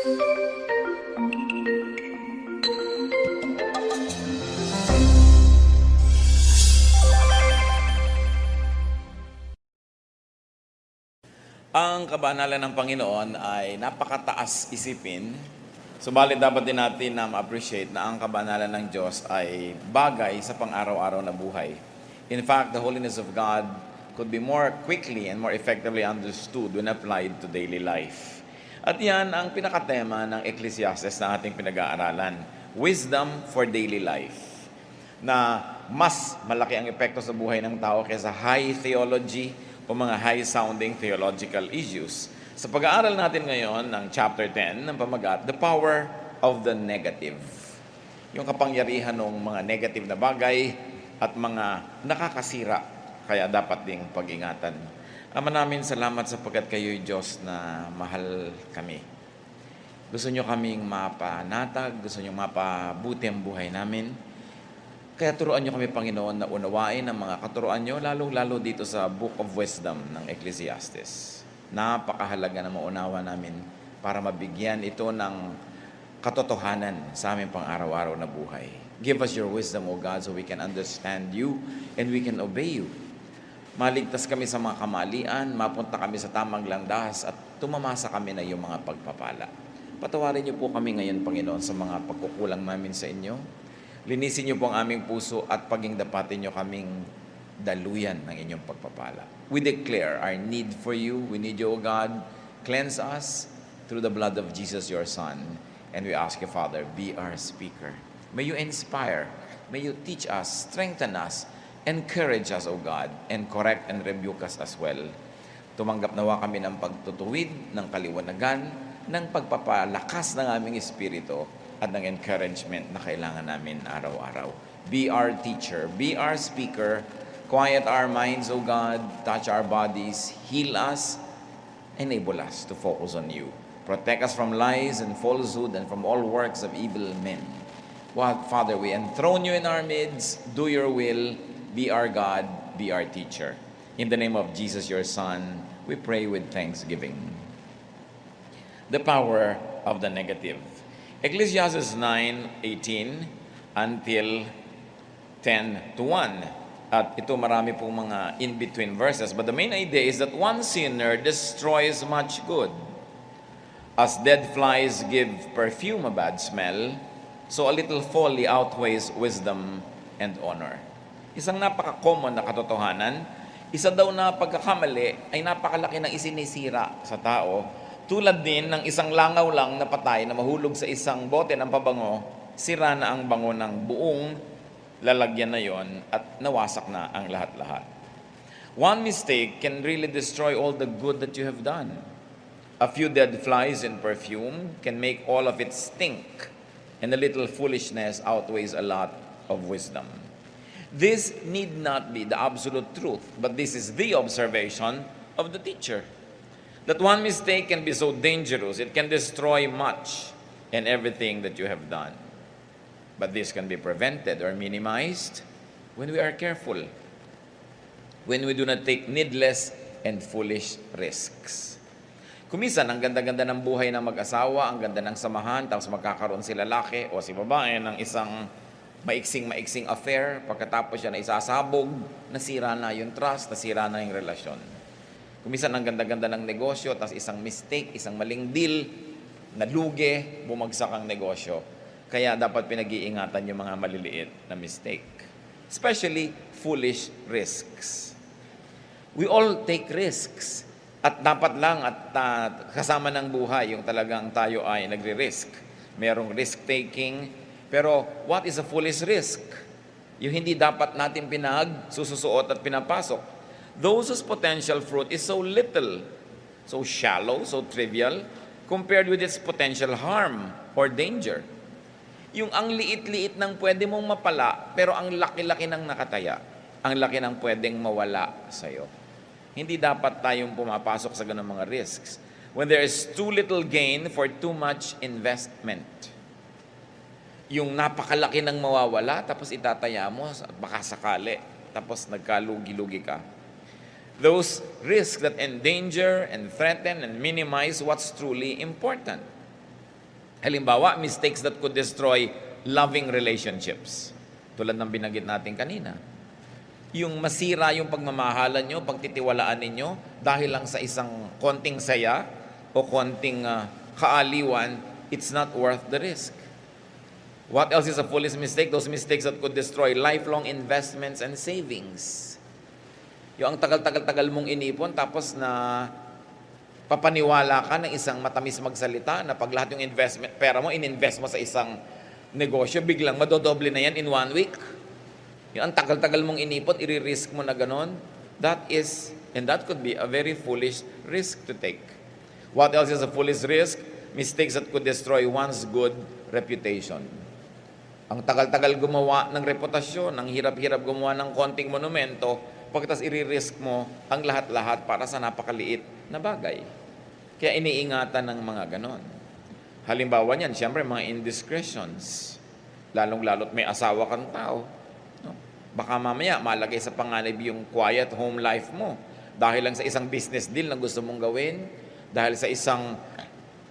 Ang kabanalan ng Panginoon ay napakataas isipin, subalit dapat din natin na ma-appreciate na ang kabanalan ng Diyos ay bagay sa pang-araw-araw na buhay. In fact, the holiness of God could be more quickly and more effectively understood when applied to daily life. At yan ang pinakatema ng Ecclesiastes na ating pinag-aaralan, Wisdom for Daily Life, na mas malaki ang epekto sa buhay ng tao kaysa high theology o mga high-sounding theological issues. Sa pag-aaral natin ngayon ng chapter 10 ng pamagat, The Power of the Negative. Yung kapangyarihan ng mga negative na bagay at mga nakakasira, kaya dapat ding pag-ingatan. Ama namin, salamat sapagkat kayo'y Diyos na mahal kami. Gusto nyo kaming mapanatag, gusto nyo mapabuti ang buhay namin. Kaya turuan nyo kami, Panginoon, na unawain ang mga katuruan nyo, lalo dito sa Book of Wisdom ng Ecclesiastes. Napakahalaga na maunawa namin para mabigyan ito ng katotohanan sa aming pang-araw-araw na buhay. Give us your wisdom, O God, so we can understand you and we can obey you. Maligtas kami sa mga kamalian, mapunta kami sa tamang landas at tumamasa kami na iyong mga pagpapala. Patawarin niyo po kami ngayon, Panginoon, sa mga pagkukulang namin sa inyo. Linisin niyo po ang aming puso at paging dapatin niyo kaming daluyan ng inyong pagpapala. We declare our need for you. We need you, O God. Cleanse us through the blood of Jesus, your Son. And we ask you, Father, be our speaker. May you inspire. May you teach us, strengthen us, encourage us, O God, and correct and rebuke us as well. Tumanggap nawa kami ng pagtutuwid, ng kaliwanagan, ng pagpapalakas ng aming espiritu, at ng encouragement na kailangan namin araw-araw. Be our teacher, be our speaker, quiet our minds, O God, touch our bodies, heal us, enable us to focus on you. Protect us from lies and falsehood and from all works of evil men. Father, we enthrone you in our midst, do your will, be our God, be our teacher. In the name of Jesus, your Son, we pray with thanksgiving. The power of the negative. Ecclesiastes 9:18 until 10:1. At ito marami pong mga in-between verses. But the main idea is that one sinner destroys much good. As dead flies give perfume a bad smell, so a little folly outweighs wisdom and honor. Isang napaka-common na katotohanan, isa daw na pagkakamali ay napakalaki ng isinisira sa tao. Tulad din ng isang langaw lang na patay na mahulog sa isang bote ng pabango, sira na ang bango ng buong lalagyan na yon at nawasak na ang lahat-lahat. One mistake can really destroy all the good that you have done. A few dead flies in perfume can make all of it stink, and a little foolishness outweighs a lot of wisdom. This need not be the absolute truth, but this is the observation of the teacher. That one mistake can be so dangerous, it can destroy much and everything that you have done. But this can be prevented or minimized when we are careful, when we do not take needless and foolish risks. Kumisan, ang ganda-ganda ng buhay ng mag-asawa, ang ganda ng samahan, tapos magkakaroon si lalaki o si babae ng isang maiksing affair, pagkatapos siya na isasabog, nasira na yung trust, nasira na yung relasyon. Kumisan ang ganda-ganda ng negosyo, tapos isang mistake, isang maling deal, nalugi, bumagsak ang negosyo. Kaya dapat pinag-iingatan yung mga maliliit na mistake. Especially foolish risks. We all take risks. At dapat lang at kasama ng buhay yung talagang tayo ay nagre-risk. Merong risk-taking. Pero what is a foolish risk? Yung hindi dapat natin sususuot at pinapasok. Those whose potential fruit is so little, so shallow, so trivial, compared with its potential harm or danger. Yung ang liit-liit ng pwede mong mapala, pero ang laki-laki ng nakataya. Ang laki ng pwedeng mawala sa'yo. Hindi dapat tayong pumapasok sa ganung mga risks. When there is too little gain for too much investment. Yung napakalaki ng mawawala, tapos itataya mo, baka sakali, tapos nagkalugi-lugi ka. Those risks that endanger and threaten and minimize what's truly important. Halimbawa, mistakes that could destroy loving relationships. Tulad ng binanggit natin kanina. Yung masira yung pagmamahalan nyo, pagtitiwalaan ninyo, dahil lang sa isang konting saya o konting kaaliwan, it's not worth the risk. What else is a foolish mistake? Those mistakes that could destroy lifelong investments and savings. Yung ang tagal-tagal-tagal mong inipon, tapos na papaniwala ka ng isang matamis magsalita na pag lahat yung investment, pera mo, ininvest mo sa isang negosyo, biglang madodoble na yan in 1 week. Yung ang tagal-tagal mong inipon, i-risk mo na ganon. That could be a very foolish risk to take. What else is a foolish risk? Mistakes that could destroy one's good reputation. Ang tagal-tagal gumawa ng reputasyon, ang hirap-hirap gumawa ng konting monumento, pagkatapos i-risk mo ang lahat-lahat para sa napakaliit na bagay. Kaya iniingatan ng mga ganon. Halimbawa niyan, siyempre mga indiscretions. Lalong-lalot may asawa kang tao. No? Baka mamaya malagay sa panganib yung quiet home life mo. Dahil lang sa isang business deal na gusto mong gawin, dahil sa isang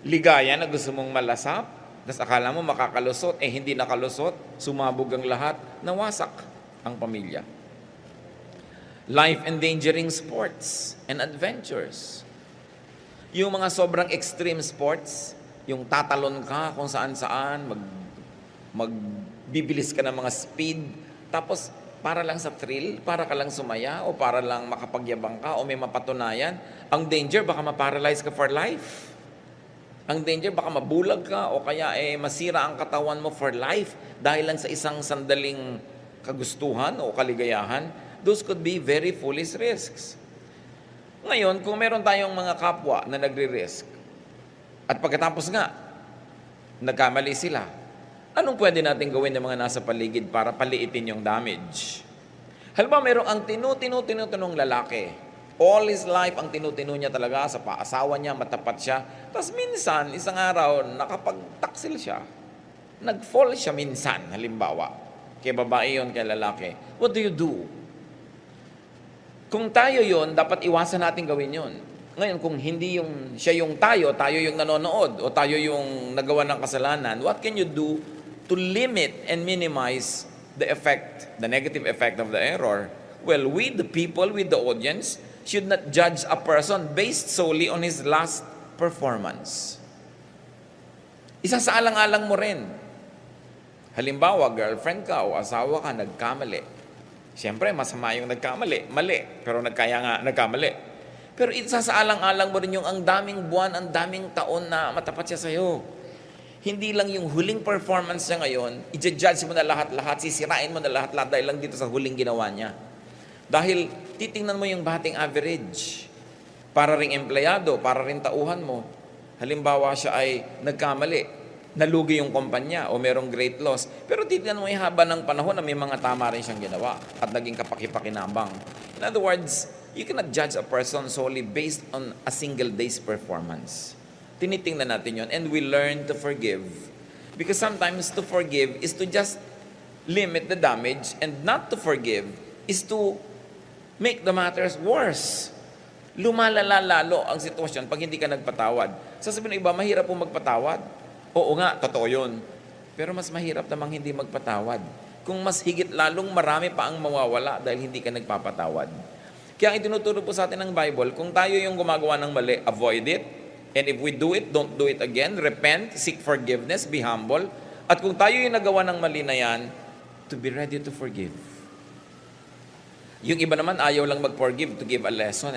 ligaya na gusto mong malasap, tapos akala mo makakalusot, hindi nakalusot, sumabog ang lahat, nawasak ang pamilya. Life-endangering sports and adventures. Yung mga sobrang extreme sports, yung tatalon ka kung saan-saan, magbibilis ka ng mga speed, tapos para lang sa thrill, para ka lang sumaya, o para lang makapagyabang ka, o may mapatunayan, ang danger, baka ma-paralyze ka for life. Ang danger, baka mabulag ka, o kaya masira ang katawan mo for life, dahil lang sa isang sandaling kagustuhan o kaligayahan. Those could be very foolish risks. Ngayon, kung meron tayong mga kapwa na nagre-risk, at pagkatapos nga, nagkamali sila, anong pwede natin gawin ng mga nasa paligid para paliitin yung damage? Halimbawa, merong ang tinutino-tinong lalaki. All his life, ang tinutino niya talaga sa paasawa niya, matapat siya. Tapos minsan, isang araw, nakapagtaksil siya. Nag-fall siya minsan, halimbawa. Kay babae yun, kay lalaki. What do you do? Kung tayo yon, dapat iwasan natin gawin yon. Ngayon, kung hindi siya yung tayo yung nanonood, o tayo yung nagawa ng kasalanan, what can you do to limit and minimize the negative effect of the error? Well, we, the people, with the audience, should not judge a person based solely on his last performance. Isasaalang-alang mo rin. Halimbawa, girlfriend ka o asawa ka, nagkamali. Siyempre, masama yung nagkamali. Mali. Pero nagkamali. Pero isasaalang-alang mo rin yung ang daming buwan, ang daming taon na matapat siya sa'yo. Hindi lang yung huling performance niya ngayon, i-judge mo na lahat-lahat, sisirain mo na lahat-lahat dahil lang dito sa huling ginawa niya. Dahil titingnan mo yung batting average. Para ring empleyado, para ring tauhan mo. Halimbawa siya ay nagkamali, nalugi yung kumpanya o merong great loss. Pero titignan mo yung haba ng panahon na may mga tama rin siyang ginawa at naging kapaki-pakinabang. In other words, you cannot judge a person solely based on a single day's performance. Tinitingnan natin yon, and we learn to forgive. Because sometimes to forgive is to just limit the damage, and not to forgive is to make the matters worse. Lumalala lalo ang sitwasyon pag hindi ka nagpatawad. Sasabihin ng iba, mahirap po magpatawad. Oo nga, totoo yun. Pero mas mahirap namang hindi magpatawad. Kung mas higit lalong marami pa ang mawawala dahil hindi ka nagpapatawad. Kaya ang itinuturo po sa atin ng Bible, kung tayo yung gumagawa ng mali, avoid it. And if we do it, don't do it again. Repent, seek forgiveness, be humble. At kung tayo yung nagawa ng mali na yan, to be ready to forgive. Yung iba naman, ayaw lang mag-forgive to give a lesson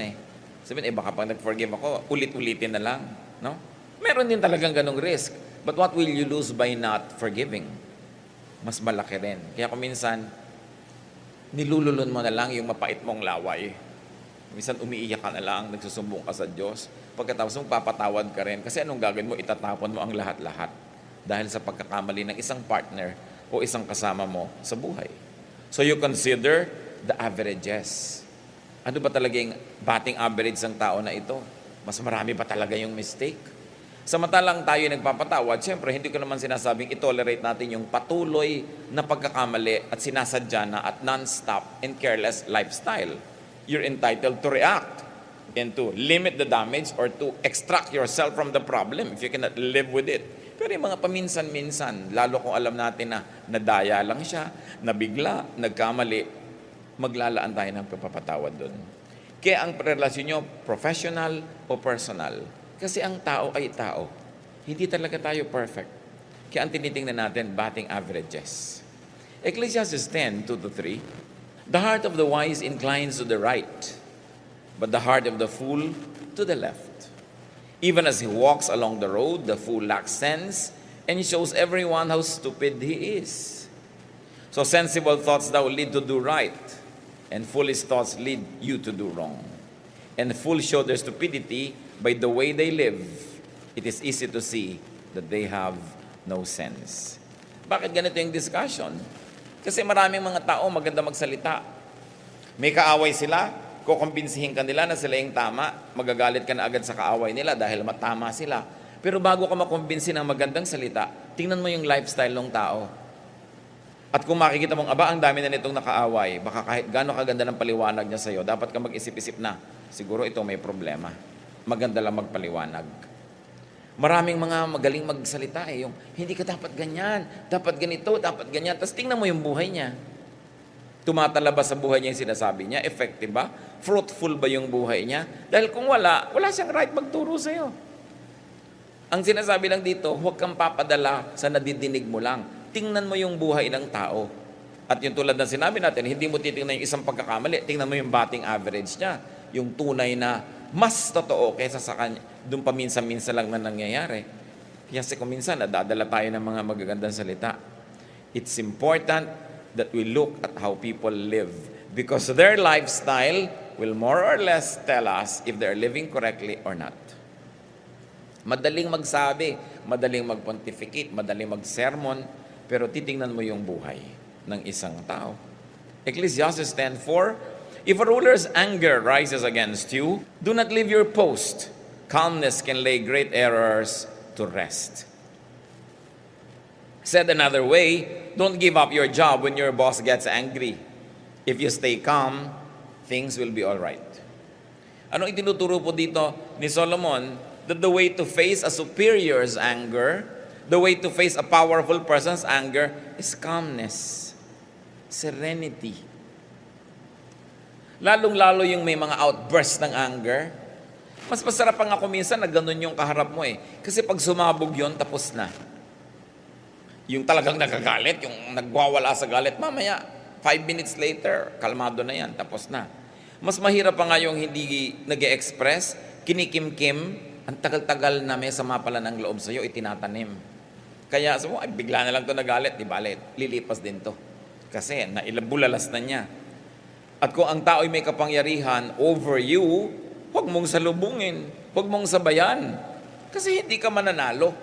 Sabihin, baka pag nag-forgive ako, ulit-ulitin na lang. No? Meron din talagang ganong risk. But what will you lose by not forgiving? Mas malaki rin. Kaya kung minsan, nilululun mo na lang yung mapait mong laway. Minsan umiiyak ka na lang, nagsusumbong ka sa Diyos. Pagkatapos magpapatawad ka rin. Kasi anong gagawin mo? Itatapon mo ang lahat-lahat. Dahil sa pagkakamali ng isang partner o isang kasama mo sa buhay. So you consider the averages. Ano ba talaga yung batting average ng tao na ito? Mas marami ba talaga yung mistake? Samantalang tayo nagpapatawad, siyempre hindi ko naman sinasabing i-tolerate natin yung patuloy na pagkakamali at sinasadya na at non-stop and careless lifestyle. You're entitled to react and to limit the damage or to extract yourself from the problem if you cannot live with it. Pero yung mga paminsan-minsan, lalo kung alam natin na nadaya lang siya, nabigla, nagkamali, maglalaan tayo ng pagpapatawad doon. Kaya ang relasyon nyo, professional o personal. Kasi ang tao ay tao. Hindi talaga tayo perfect. Kaya ang tinitingnan natin, batting averages. Ecclesiastes 10:2-3, the heart of the wise inclines to the right, but the heart of the fool to the left. Even as he walks along the road, the fool lacks sense, and he shows everyone how stupid he is. So sensible thoughts thou lead to do right, and foolish thoughts lead you to do wrong. And the fools show their stupidity by the way they live. It is easy to see that they have no sense. Bakit ganito yung discussion? Kasi maraming mga tao maganda magsalita. May kaaway sila, kukumbinsihin ka nila na sila yung tama, magagalit ka na agad sa kaaway nila dahil matama sila. Pero bago ka makumbinsi ng magandang salita, tingnan mo yung lifestyle ng tao. At kung makikita mong, ang dami na nitong nakaaway, baka kahit gano'ng kaganda ng paliwanag niya sa'yo, dapat ka mag-isip-isip na, siguro ito may problema. Maganda lang magpaliwanag. Maraming mga magaling magsalita yung hindi ka dapat ganyan, dapat ganito, dapat ganyan. Tapos tingnan mo yung buhay niya. Tumatalabas sa buhay niya yung sinasabi niya. Effective ba? Fruitful ba yung buhay niya? Dahil kung wala siyang right magturo sa'yo. Ang sinasabi lang dito, huwag kang papadala sa nadidinig mo lang. Tingnan mo yung buhay ng tao. At yung tulad ng sinabi natin, hindi mo titingnan yung isang pagkakamali. Tingnan mo yung batting average niya. Yung tunay na mas totoo kaysa sa kanya, doon paminsan-minsan lang na nangyayari. Kasi kung minsan, nadadala tayo ng mga magagandang salita. It's important that we look at how people live because their lifestyle will more or less tell us if they're living correctly or not. Madaling magsabi, madaling magpontificate, madaling magsermon, pero titingnan mo yung buhay ng isang tao. Ecclesiastes 10:4, if a ruler's anger rises against you, do not leave your post. Calmness can lay great errors to rest. Said another way, don't give up your job when your boss gets angry. If you stay calm, things will be all right. Ano itinuturo po dito ni Solomon? That the way to face a superior's anger, the way to face a powerful person's anger is calmness, serenity. Lalong-lalo yung may mga outbursts ng anger. Mas masarap pa nga kung minsan na ganun yung kaharap mo eh. Kasi pag sumabog yun, tapos na. Yung talagang nagagalit, yung nagwawala sa galit, mamaya, 5 minutes later, kalmado na yan, tapos na. Mas mahirap pa nga yung hindi nag-e-express, kinikim-kim, ang tagal-tagal na may sama pala ng loob sa'yo, itinatanim. Kaya, ay, bigla na lang ito nagalit, di balit, lilipas din to. Kasi, nailabulalas na niya. At kung ang tao'y may kapangyarihan over you, huwag mong salubungin, huwag mong sabayan. Kasi hindi ka mananalo.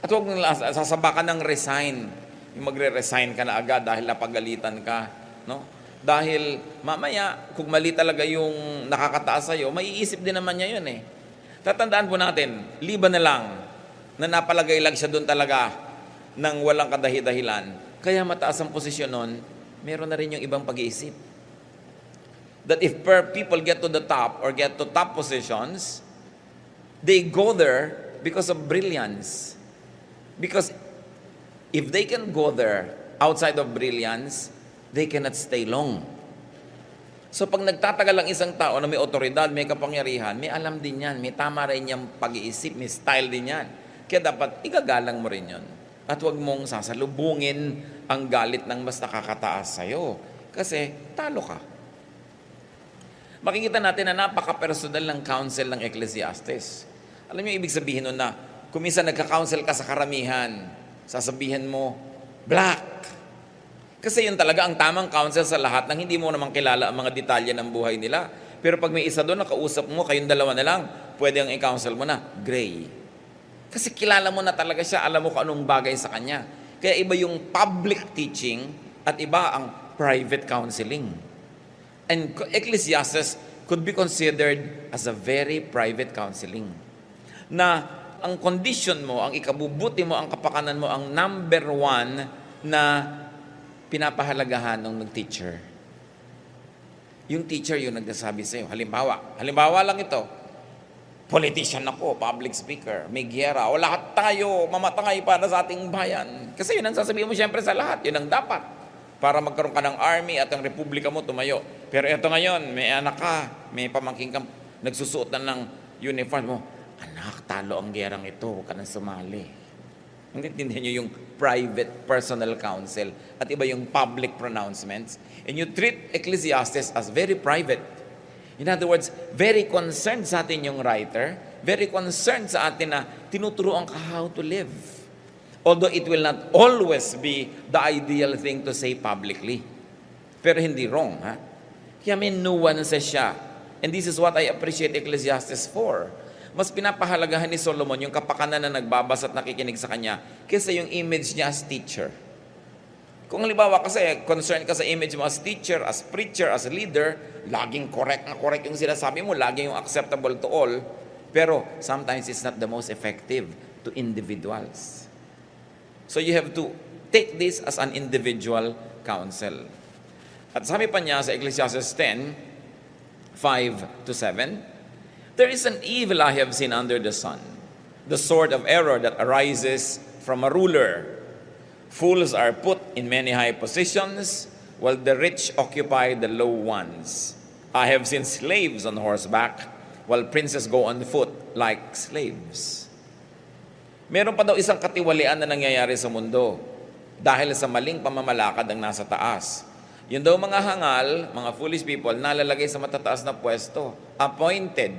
At huwag mong sasabakan ng resign. Yung magre-resign ka na agad dahil napagalitan ka. No? Dahil mamaya, kung mali talaga yung nakakataas sa'yo, maiisip din naman niya yun eh. Tatandaan po natin, liban na lang, na napalagay lang siya doon talaga ng walang kadahi-dahilan. Kaya mataas ang posisyon nun, meron na rin yung ibang pag-iisip. That if people get to the top or get to top positions, they go there because of brilliance. Because if they can go there outside of brilliance, they cannot stay long. So pag nagtatagal ang isang tao na may otoridad, may kapangyarihan, may alam din yan, may tama rin yung pag-iisip, may style din yan. Kaya dapat igagalang mo rin yun. At huwag mong sasalubungin ang galit ng mas nakakataas sa'yo. Kasi talo ka. Makikita natin na napaka-personal ng counsel ng Ecclesiastes. Alam niyo ibig sabihin nun na kung minsan nagka-counsel ka sa karamihan, sasabihin mo, black. Kasi yun talaga ang tamang counsel sa lahat nang hindi mo naman kilala ang mga detalye ng buhay nila. Pero pag may isa doon, nakausap mo, kayong dalawa na lang, pwede ang i-counsel mo na, gray. Kasi kilala mo na talaga siya, alam mo kung anong bagay sa kanya. Kaya iba yung public teaching at iba ang private counseling. And Ecclesiastes could be considered as a very private counseling. Na ang condition mo, ang ikabubuti mo, ang kapakanan mo, ang number one na pinapahalagahan ng nag-teacher. Yung teacher yung nagsasabi sa'yo. Halimbawa lang ito. Politician ako, public speaker, may giyera, o lahat tayo mamatay para sa ating bayan. Kasi yun ang sasabihin mo siyempre sa lahat. Yun ang dapat. Para magkaroon ka ng army at ang republika mo tumayo. Pero ito ngayon, may anak ka, may pamangking ka, nagsusuot na ng uniform mo. Anak, talo ang gerang ito, huwag ka nang sumali. Hindi nyo yung private personal counsel at iba yung public pronouncements. And you treat Ecclesiastes as very private. In other words, very concerned sa atin yung writer, very concerned sa atin na tinuturuan ka how to live. Although it will not always be the ideal thing to say publicly. Pero hindi wrong, ha? Kaya may nuances siya. And this is what I appreciate Ecclesiastes for. Mas pinapahalagahan ni Solomon yung kapakanan na nagbabasa at nakikinig sa kanya kaysa yung image niya as teacher. Kung halimbawa kasi concerned ka sa image mo as teacher, as preacher, as leader, laging correct yung sinasabi mo, laging yung acceptable to all, pero sometimes it's not the most effective to individuals. So you have to take this as an individual counsel. At sabi pa niya sa Ecclesiastes 10, 5 to 7, there is an evil I have seen under the sun, the sword of error that arises from a ruler. Fools are put in many high positions, while the rich occupy the low ones. I have seen slaves on horseback, while princes go on foot like slaves. Meron pa daw isang katiwalian na nangyayari sa mundo dahil sa maling pamamalakad ng nasa taas. Yun daw mga hangal, mga foolish people, nalalagay sa matataas na pwesto, appointed.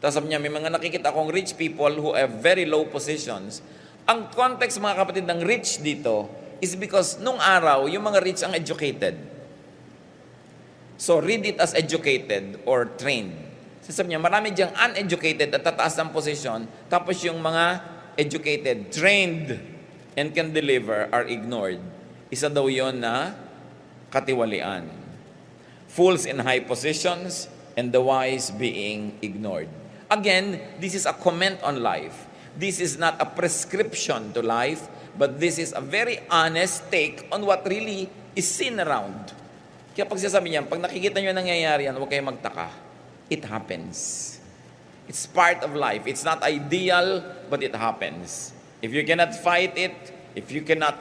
Tapos sabi niya, may mga nakikita akong rich people who have very low positions. Ang context, mga kapatid, ng rich dito is because nung araw, yung mga rich ang educated. So, read it as educated or trained. Sabi niya, marami diyang uneducated at tataas ng posisyon, tapos yung mga educated, trained, and can deliver are ignored. Isa daw yon na katiwalian. Fools in high positions and the wise being ignored. Again, this is a comment on life. This is not a prescription to life, but this is a very honest take on what really is seen around. Kaya pag sinasabi niya, pag nakikita niyo nangyayari yan, huwag kayong magtaka. It happens. It's part of life. It's not ideal, but it happens. If you cannot fight it, if you cannot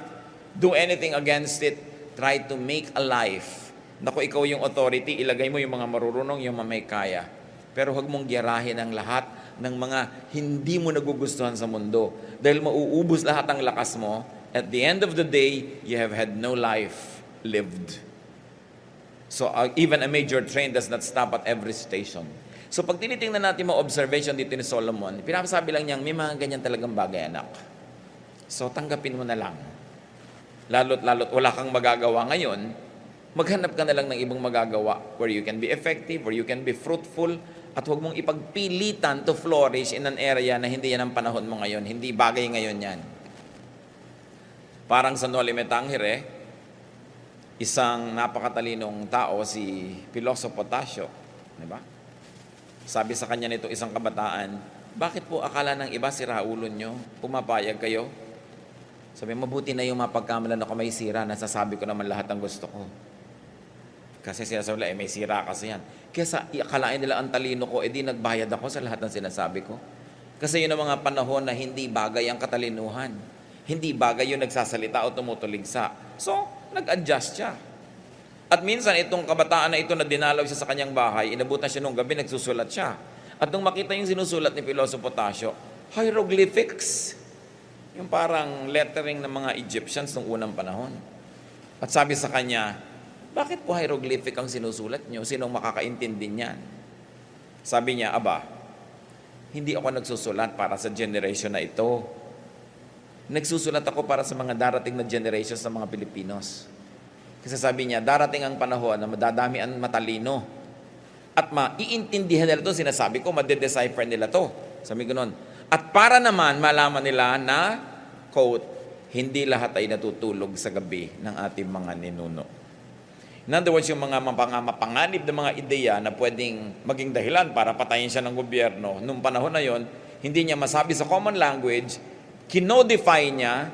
do anything against it, try to make a life. Naku, ikaw yung authority, ilagay mo yung mga marurunong, yung mga may kaya. Pero huwag mong giyarahin ang lahat ng mga hindi mo nagugustuhan sa mundo. Dahil mauubos lahat ang lakas mo, at the end of the day, you have had no life lived. So even a major train does not stop at every station. So pag tinitingnan natin mga observation dito ni Solomon, pinapasabi lang niyang may mga ganyan talagang bagay, anak. So tanggapin mo na lang. Lalo't wala kang magagawa ngayon, maghanap ka na lang ng ibang magagawa where you can be effective, where you can be fruitful, at huwag mong ipagpilitan to flourish in an area na hindi yan ang panahon mo ngayon. Hindi bagay ngayon yan. Parang sa Noli Me Tangere, isang napakatalinong tao, si Piloso Potasio. Diba? Sabi sa kanya nito isang kabataan, bakit po akala ng iba sira ulo nyo? Pumapayag kayo? Sabi, mabuti na yung mapagkamalan ako may sira, nasasabi ko naman lahat ng gusto ko. Kasi sinasabi nila, may sira kasi yan. Kaya akalain nila ang talino ko, di nagbayad ako sa lahat ng sinasabi ko. Kasi yun ang mga panahon na hindi bagay ang katalinuhan. Hindi bagay yung nagsasalita o tumutuligsa. So, nag-adjust siya. At minsan, itong kabataan na ito na dinalaw siya sa kanyang bahay, inabutan siya nung gabi, nagsusulat siya. At nung makita yung sinusulat ni Piloso Potasio, hieroglyphics. Yung parang lettering ng mga Egyptians nung unang panahon. At sabi sa kanya, bakit po hieroglyphic ang sinusulat nyo? Sinong makakaintindi niyan? Sabi niya, aba, hindi ako nagsusulat para sa generation na ito. Nagsusulat ako para sa mga darating na generations ng mga Pilipinos. Kasi sabi niya, darating ang panahon na madadami ang matalino. At maiintindihan nila ito, sinasabi ko, madedecipher nila ito. Sabi ko noon. At para naman malaman nila na, quote, hindi lahat ay natutulog sa gabi ng ating mga ninuno. In other words, yung mga mapanganib na mga ideya na pwedeng maging dahilan para patayin siya ng gobyerno, nung panahon na yon, hindi niya masabi sa common language, kinodify niya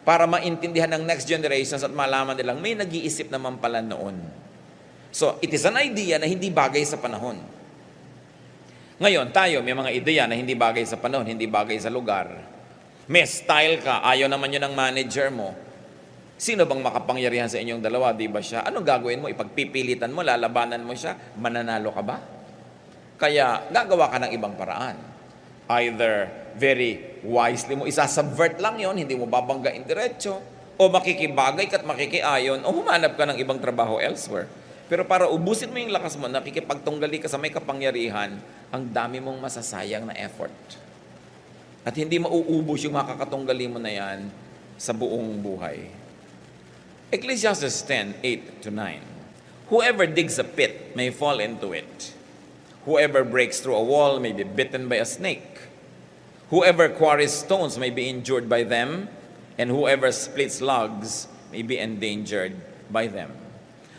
para maintindihan ng next generations at malaman nilang may nag-iisip naman pala noon. So, it is an idea na hindi bagay sa panahon. Ngayon, tayo, may mga ideya na hindi bagay sa panahon, hindi bagay sa lugar. May style ka, ayaw naman yun ng manager mo. Sino bang makapangyarihan sa inyong dalawa, di ba siya? Anong gagawin mo? Ipagpipilitan mo, lalabanan mo siya, mananalo ka ba? Kaya, gagawa ka ng ibang paraan. Either very wisely mo, isasubvert lang yon, hindi mo babanggain diretso, o makikibagay ka't makikiayon, o humanap ka ng ibang trabaho elsewhere. Pero para ubusin mo yung lakas mo, nakikipagtunggali ka sa may kapangyarihan, ang dami mong masasayang na effort. At hindi mauubos yung makakatunggali mo na yan sa buong buhay. Ecclesiastes 10:8-9. Whoever digs a pit may fall into it. Whoever breaks through a wall may be bitten by a snake. Whoever quarries stones may be injured by them, and whoever splits logs may be endangered by them.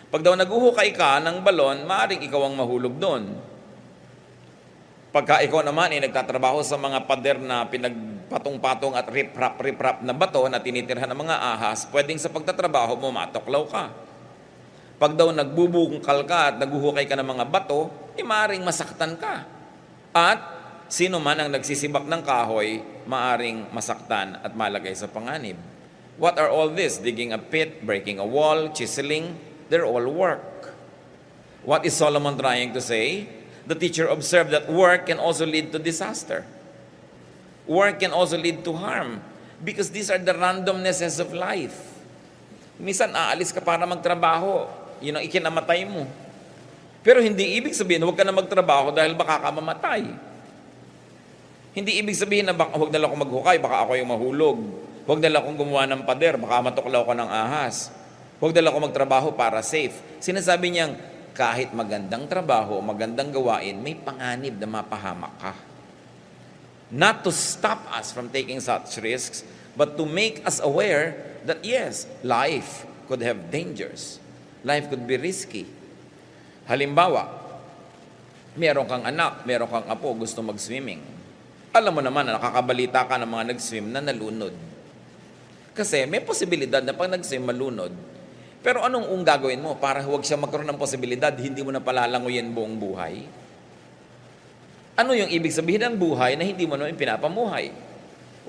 Pag daw naguhukay ka ng balon, maaaring ikaw ang mahulog doon. Pagka ikaw naman ay nagtatrabaho sa mga pader na pinagpatong-patong at riprap na bato na tinitirhan ng mga ahas, pwedeng sa pagtatrabaho mo matuklaw ka. Pag daw nagbubungkal ka at naguhukay ka ng mga bato, maaaring masaktan ka. At sino man ang nagsisibak ng kahoy, maaaring masaktan at malagay sa panganib. What are all this? Digging a pit, breaking a wall, chiseling, they're all work. What is Solomon trying to say? The teacher observed that work can also lead to disaster. Work can also lead to harm because these are the randomnesses of life. Minsan aalis ka para magtrabaho, yun ang ikinamatay mo. Pero hindi ibig sabihin huwag ka na magtrabaho dahil baka ka mamatay. Hindi ibig sabihin na huwag na lang akong maghukay, baka ako yung mahulog. Huwag na lang akong gumawa ng pader, baka matuklaw ko ng ahas. Huwag na lang akong magtrabaho para safe. Sinasabi niyang, kahit magandang trabaho, magandang gawain, may panganib na mapahamak ka. Not to stop us from taking such risks, but to make us aware that yes, life could have dangers. Life could be risky. Halimbawa, meron kang anak, meron kang apo, gusto mag-swimming. Alam mo naman na nakakabalita ka ng mga nag-swim na nalunod. Kasi may posibilidad na pag nag-swim, malunod. Pero anong gagawin mo para huwag siya magkaroon ng posibilidad, hindi mo na palalanguyin buong buhay? Ano yung ibig sabihin ng buhay na hindi mo naman pinapamuhay?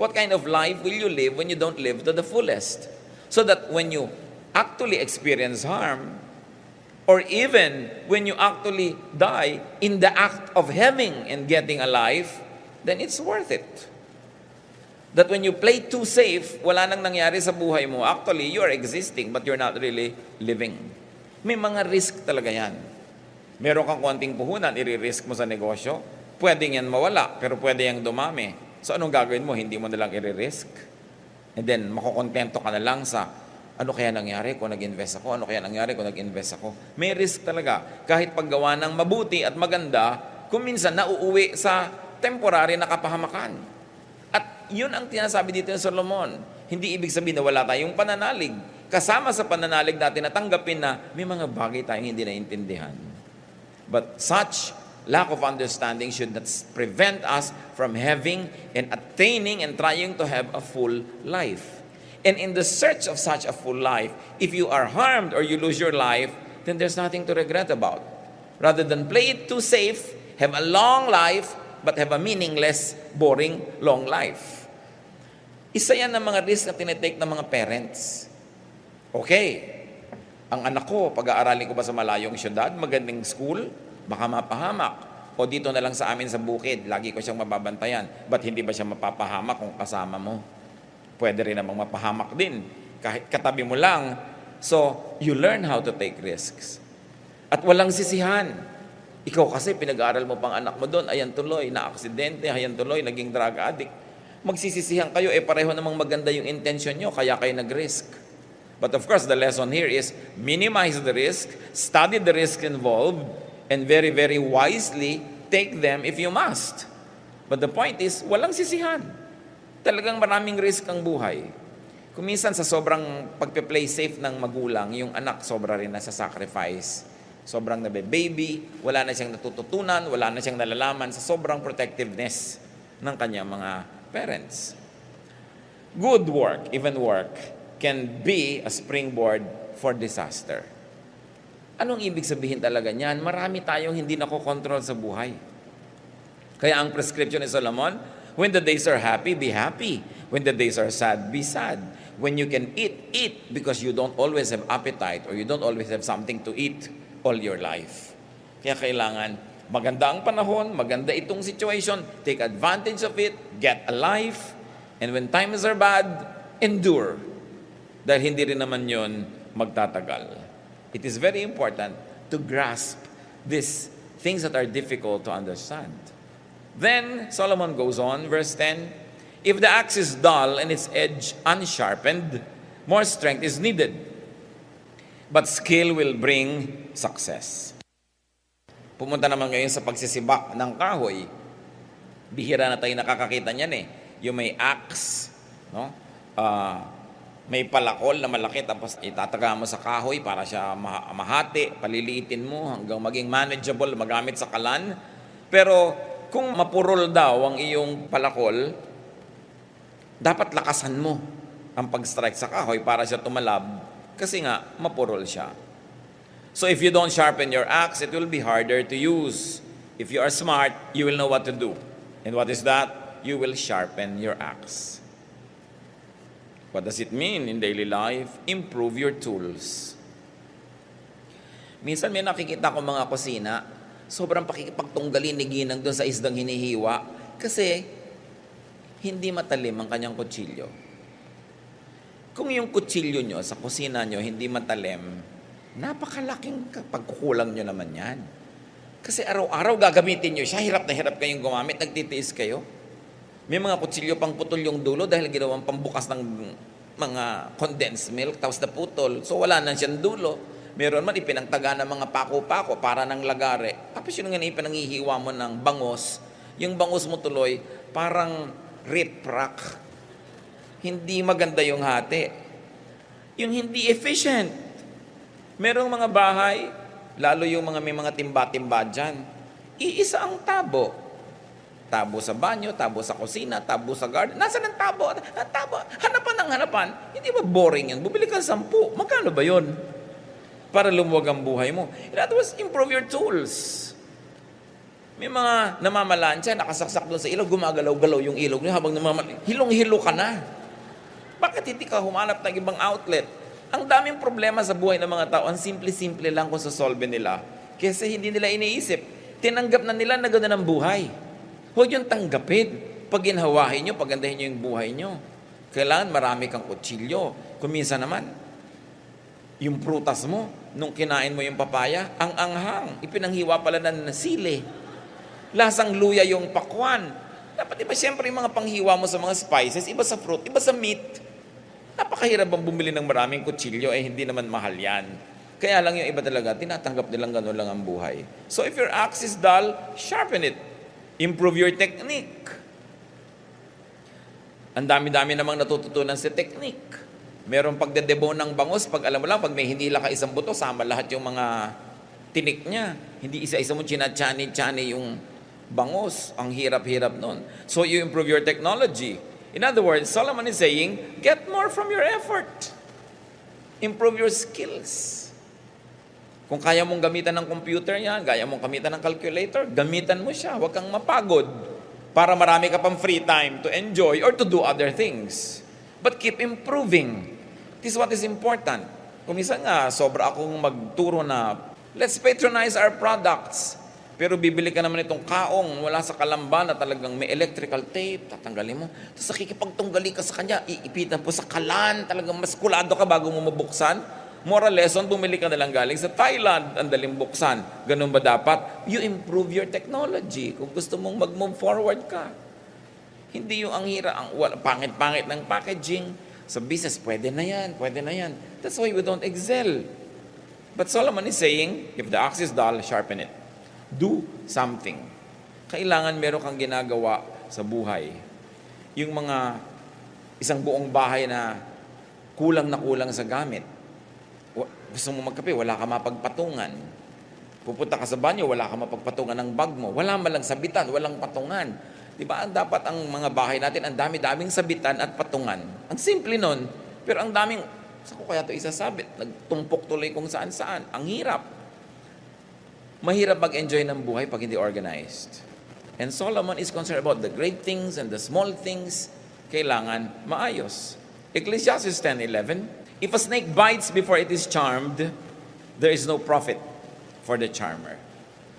What kind of life will you live when you don't live to the fullest? So that when you actually experience harm, or even when you actually die in the act of having and getting a life, then it's worth it. That when you play too safe, wala nang nangyari sa buhay mo. Actually, you're existing, but you're not really living. May mga risk talaga yan. Meron kang konting puhunan, i-risk mo sa negosyo. Pwedeng yan mawala, pero pwede yang dumami. So anong gagawin mo? Hindi mo nalang i-risk. And then, makukontento ka na lang sa, ano kaya nangyari kung nag-invest ako? Ano kaya nangyari kung nag-invest ako? May risk talaga. Kahit paggawa ng mabuti at maganda, kung minsan nauuwi sa temporary na kapahamakan. Yun ang tinasabi dito ng Solomon. Hindi ibig sabihin na wala tayong pananalig. Kasama sa pananalig natin na tanggapin na may mga bagay tayong hindi naintindihan. But such lack of understanding should not prevent us from having and attaining and trying to have a full life. And in the search of such a full life, if you are harmed or you lose your life, then there's nothing to regret about. Rather than play it too safe, have a long life, but have a meaningless, boring, long life. Isa yan ng mga risk na tinitake ng mga parents. Okay, ang anak ko, pag-aaralin ko ba sa malayong syudad, magandang school, baka mapahamak. O dito na lang sa amin sa bukid, lagi ko siyang mababantayan. Ba't hindi ba siya mapapahamak kung kasama mo? Pwede rin namang mapahamak din, kahit katabi mo lang. So, you learn how to take risks. At walang sisihan. Ikaw kasi, pinag-aaral mo pang anak mo doon, ayan tuloy, na-aksidente, ayan tuloy, naging drug addict. Magsisisihan kayo, pareho namang maganda yung intention nyo, kaya kayo nag-risk. But of course, the lesson here is minimize the risk, study the risk involved, and very, very wisely take them if you must. But the point is, walang sisihan. Talagang maraming risk ang buhay. Kung minsan sa sobrang pagpe-play safe ng magulang, yung anak sobra rin na sa sacrifice. Sobrang nabe-baby, wala na siyang natututunan, wala na siyang nalalaman sa sobrang protectiveness ng kanyang mga parents. Good work, even work, can be a springboard for disaster. Anong ibig sabihin talaga niyan? Marami tayong hindi nakokontrol sa buhay. Kaya ang prescription ni Solomon, when the days are happy, be happy. When the days are sad, be sad. When you can eat, eat, because you don't always have appetite or you don't always have something to eat all your life. Kaya kailangan, maganda ang panahon, maganda itong situation, take advantage of it, get a life, and when times are bad, endure. Dahil hindi rin naman yon magtatagal. It is very important to grasp these things that are difficult to understand. Then, Solomon goes on, verse 10, if the axe is dull and its edge unsharpened, more strength is needed. But skill will bring success. Pumunta naman ngayon sa pagsisibak ng kahoy. Bihira na tayo nakakakita niyan eh. Yung may axe, no? May palakol na malaki tapos itataga mo sa kahoy para siya mahati, paliliitin mo hanggang maging manageable, magamit sa kalan. Pero kung mapurol daw ang iyong palakol, dapat lakasan mo ang pag-strike sa kahoy para siya tumalab kasi nga mapurol siya. So if you don't sharpen your axe, it will be harder to use. If you are smart, you will know what to do. And what is that? You will sharpen your axe. What does it mean in daily life? Improve your tools. Minsan may nakikita ko mga kusina, sobrang pakikipagtunggalin ni Ginang doon sa isdang hinihiwa kasi hindi matalim ang kanyang kutsilyo. Kung yung kutsilyo nyo sa kusina nyo hindi matalim, napakalaking pagkukulang nyo naman yan. Kasi araw-araw gagamitin nyo siya, hirap na hirap kayong gumamit, nagtitiis kayo. May mga kutsilyo pang putol yung dulo dahil ginawang pambukas ng mga condensed milk, tapos naputol. So wala na siyang dulo. Meron man ipinangtaga ng mga pako-pako para ng lagare. Tapos yun nga ipinanghihiwa mo ng bangos. Yung bangos mo tuloy, parang rip-rack. Hindi maganda yung hati. Yung hindi efficient. Merong mga bahay, lalo yung mga may mga timba-timba dyan, iisa ang tabo. Tabo sa banyo, tabo sa kusina, tabo sa garden. Nasaan ang tabo? Tabo. Hanapan ng hanapan. Hindi ba boring yan? Bumili ka 10. Magkano ba yun? Para lumuwag ang buhay mo. In other words, improve your tools. May mga namamalansya, nakasaksak doon sa ilaw, gumagalaw-galaw yung ilaw niya habang hilong-hilo ka na. Bakit hindi ka humanap ng ibang outlet? Ang daming problema sa buhay ng mga tao, ang simple-simple lang kung sasolve nila. Kasi hindi nila iniisip. Tinanggap na nila na gano'n ang buhay. Huwag yung tanggapin. Pag ginhawahin nyo, pagandahin nyo yung buhay nyo. Kailangan marami kang kutsilyo. Kung minsan naman, yung prutas mo, nung kinain mo yung papaya, ang anghang. Ipinanghiwa pala ng sili. Lasang luya yung pakwan. Dapat iba siyempre yung mga panghiwa mo sa mga spices, iba sa fruit, iba sa meat. Napakahirap bang bumili ng maraming kutsilyo, hindi naman mahal yan. Kaya lang yung iba talaga, tinatanggap nilang gano'n lang ang buhay. So if your axe is dull, sharpen it. Improve your technique. Ang dami-dami namang natututunan sa technique. Merong pagdedebo ng bangus, pag alam mo lang, pag may hinila ka isang buto, sama lahat yung mga tinik niya. Hindi isa-isa mo china-chani yung bangus. Ang hirap-hirap nun. So you improve your technology. In other words, Solomon is saying, get more from your effort. Improve your skills. Kung kaya mong gamitan ng computer yan, kaya mong gamitan ng calculator, gamitan mo siya. Huwag kang mapagod para marami ka pang free time to enjoy or to do other things. But keep improving. This is what is important. Kung minsan nga, sobra akong magturo na, let's patronize our products. Pero bibili ka naman itong kaong wala sa Kalamba na talagang may electrical tape, tatanggalin mo. Tapos nakikipagtunggali ka sa kanya, iipitan po sa kalan, talagang maskulado ka bago mo mabuksan. Moral lesson, bumili ka na lang galing sa Thailand, ang daling buksan. Ganun ba dapat? You improve your technology kung gusto mong mag-move forward ka. Hindi yung ang hira, ang pangit-pangit ng packaging. Sa business, pwede na yan, pwede na yan. That's why we don't excel. But Solomon is saying, if the axe is dull, sharpen it. Do something. Kailangan meron kang ginagawa sa buhay. Yung mga isang buong bahay na kulang sa gamit. Gusto mo magkape, wala ka mapagpatungan. Pupunta ka sa banyo, wala ka mapagpatungan ng bag mo. Wala malang sabitan, walang patungan. Diba? Dapat ang mga bahay natin, ang dami-daming sabitan at patungan. Ang simple nun, pero ang daming, saan ko kaya ito isasabit? Nagtumpok tuloy kung saan-saan. Ang hirap. Mahirap mag-enjoy ng buhay pag hindi organized. And Solomon is concerned about the great things and the small things. Kailangan maayos. Ecclesiastes 10:11, if a snake bites before it is charmed, there is no profit for the charmer.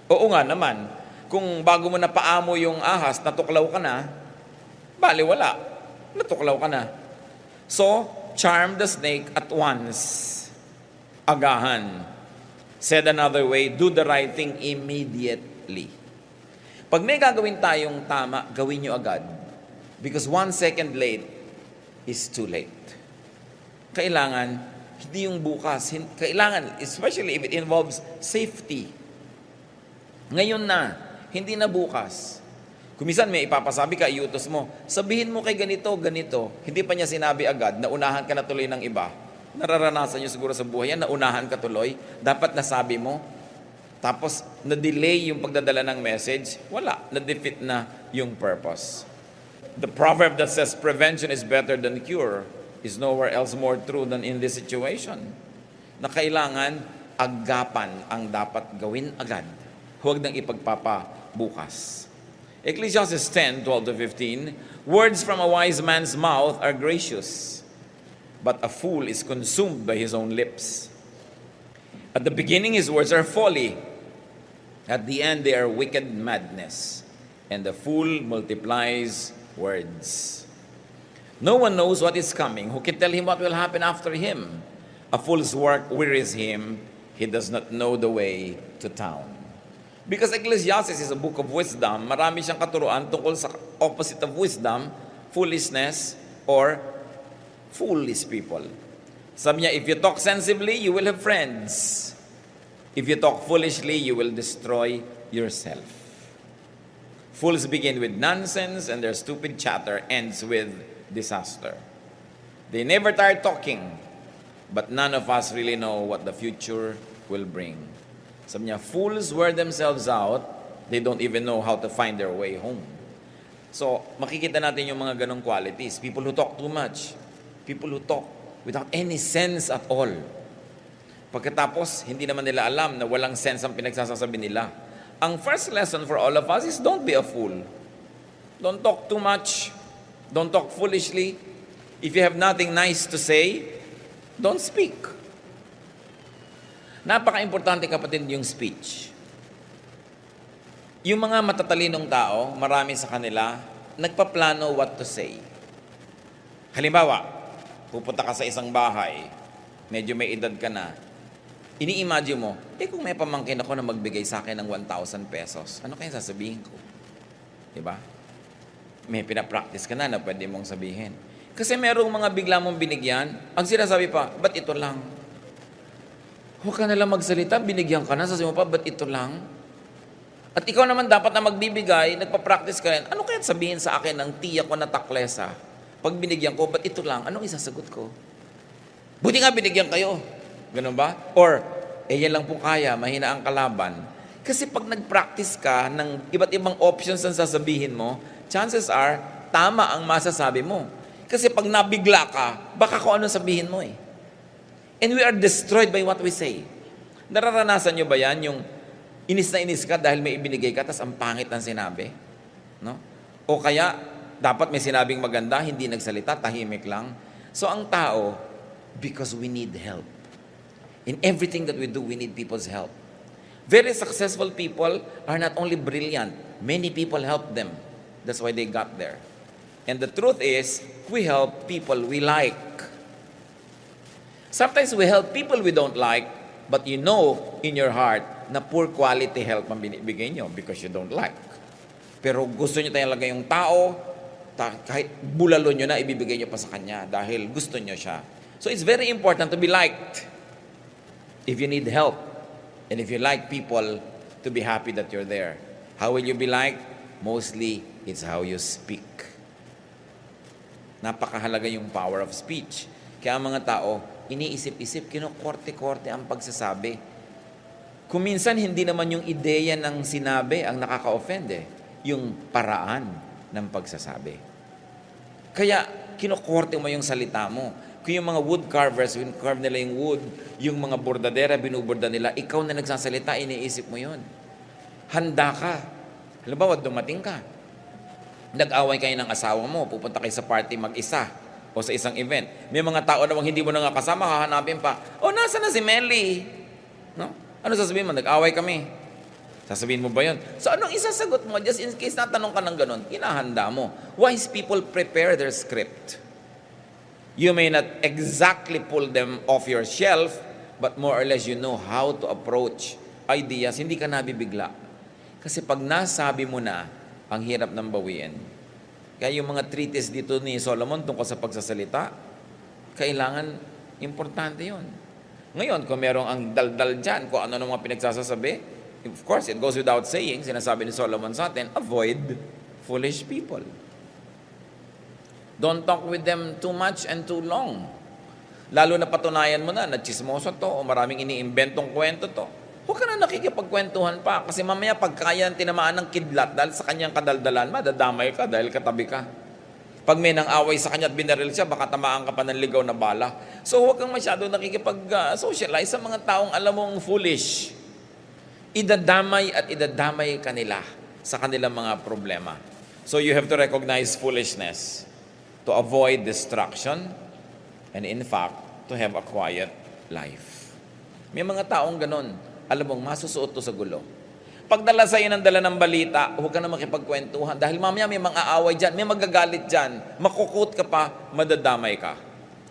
Oo nga naman, kung bago mo na paamo yung ahas, natuklaw ka na, bali wala. Natuklaw ka na. So, charm the snake at once. Agahan. Said another way, do the right thing immediately. Pag may gagawin tayong tama, gawin nyo agad. Because 1 second late is too late. Kailangan, hindi yung bukas. Kailangan, especially if it involves safety. Ngayon na, hindi na bukas. Kumisan may ipapasabi ka, iutos mo, sabihin mo kay ganito, ganito. Hindi pa niya sinabi agad, naunahan ka na tuloy ng iba. Nararanasan nyo siguro sa buhay yan, naunahan ka tuloy, dapat nasabi mo, tapos na-delay yung pagdadala ng message, wala, na-defeat na yung purpose. The proverb that says prevention is better than cure is nowhere else more true than in this situation. Na kailangan agapan ang dapat gawin agad, huwag nang ipagpapabukas. Ecclesiastes 10:12-15, words from a wise man's mouth are gracious, but a fool is consumed by his own lips. At the beginning, his words are folly. At the end, they are wicked madness. And the fool multiplies words. No one knows what is coming. Who can tell him what will happen after him? A fool's work wearies him. He does not know the way to town. Because Ecclesiastes is a book of wisdom, marami siyang katuruan tungkol sa opposite of wisdom, foolishness, or foolish people. Sabi niya, if you talk sensibly, you will have friends. If you talk foolishly, you will destroy yourself. Fools begin with nonsense, and their stupid chatter ends with disaster. They never tire talking, but none of us really know what the future will bring. Sabi niya, fools wear themselves out, they don't even know how to find their way home. So, makikita natin yung mga ganong qualities. People who talk too much. People who talk without any sense at all. Pagkatapos, hindi naman nila alam na walang sense ang pinagsasasabi nila. Ang first lesson for all of us is don't be a fool. Don't talk too much. Don't talk foolishly. If you have nothing nice to say, don't speak. Napaka-importante, kapatid, yung speech. Yung mga matatalinong tao, marami sa kanila, nagpaplano what to say. Halimbawa, pupunta ka sa isang bahay, medyo may edad ka na, ini-imagine mo, kung may pamangkin ako na magbigay sa akin ng 1,000 pesos, ano kaya sasabihin ko? Diba? May pinapractice ka na pwede mong sabihin. Kasi merong mga bigla mong binigyan, ang sinasabi pa, ba't ito lang? Huwag ka nalang magsalita, binigyan ka na, sasabihin mo pa, ba't ito lang? At ikaw naman dapat na magbibigay, nagpa-practice ka rin, ano kaya sabihin sa akin ng tiya ko na taklesa? Pag binigyan ko, ba't ito lang? Anong isasagot ko? Buti nga binigyan kayo. Ganun ba? Or, yan lang po kaya, mahina ang kalaban. Kasi pag nag-practice ka ng iba't ibang options ang sasabihin mo, chances are, tama ang masasabi mo. Kasi pag nabigla ka, baka kung ano sabihin mo eh. And we are destroyed by what we say. Nararanasan nyo ba yan? Yung inis na inis ka dahil may ibinigay ka, tas ang pangit ng sinabi? No? O kaya, dapat may sinabing maganda, hindi nagsalita, tahimik lang. So ang tao, because we need help. In everything that we do, we need people's help. Very successful people are not only brilliant, many people help them. That's why they got there. And the truth is, we help people we like. Sometimes we help people we don't like, but you know in your heart na poor quality help ang binibigay nyo because you don't like. Pero gusto nyo talaga yung tao, kahit bulalo nyo na, ibibigay nyo pa sa kanya dahil gusto nyo siya. So it's very important to be liked. If you need help, and if you like people, to be happy that you're there. How will you be liked? Mostly, it's how you speak. Napakahalaga yung power of speech. Kaya ang mga tao, iniisip-isip, kinukorte-korte ang pagsasabi. Kung minsan, hindi naman yung ideya ng sinabi ang nakaka-offend eh. Yung paraan ng pagsasabi. Kaya, kinukorte mo yung salita mo. Kung yung mga wood carvers, carve nila yung wood, yung mga bordadera, binuborda nila, ikaw na nagsasalita, iniisip mo yun. handa ka. Halimbawa, dumating ka. Nag-away kayo ng asawa mo, pupunta kayo sa party mag-isa o sa isang event. May mga tao namang hindi mo na nga kasama, hahanapin pa, nasa na si Melly? No? Ano sasabihin mo? Nag-away kami. Sasabihin mo ba yun? So anong isasagot mo? Just in case natanong ka ng ganun, hinahanda mo. Wise people prepare their script. You may not exactly pull them off your shelf, but more or less you know how to approach ideas. Hindi ka nabibigla. Kasi pag nasabi mo na, ang hirap ng bawiin. Kaya yung mga treatise dito ni Solomon tungkol sa pagsasalita, kailangan, importante yun. Ngayon, kung merong ang daldal dyan, kung ano ng mga pinagsasasabi, of course, it goes without saying, sinasabi ni Solomon sa atin, avoid foolish people. Don't talk with them too much and too long. Lalo na patunayan mo na chismoso to o maraming iniimbentong kwento to. Huwag ka na nakikipagkwentuhan pa kasi mamaya pagkaya tinamaan ng kidlat dahil sa kanyang kadaldalan, madadamay ka dahil katabi ka. Pag may nang away sa kanya at binaril siya, baka tamaan ka pa ng ligaw na bala. So huwag kang masyado nakikipag-socialize sa mga taong alam mong foolish. Idadamay at idadamay kanila sa kanilang mga problema. So you have to recognize foolishness to avoid distraction and in fact, to have a quiet life. May mga taong ganon, alam mong masusuot to sa gulo. Pagdala sa'yo ng dala ng balita, huwag ka na makipagkwentuhan dahil mamaya may mga aaway dyan, may magagalit dyan, makukut ka pa, madadamay ka.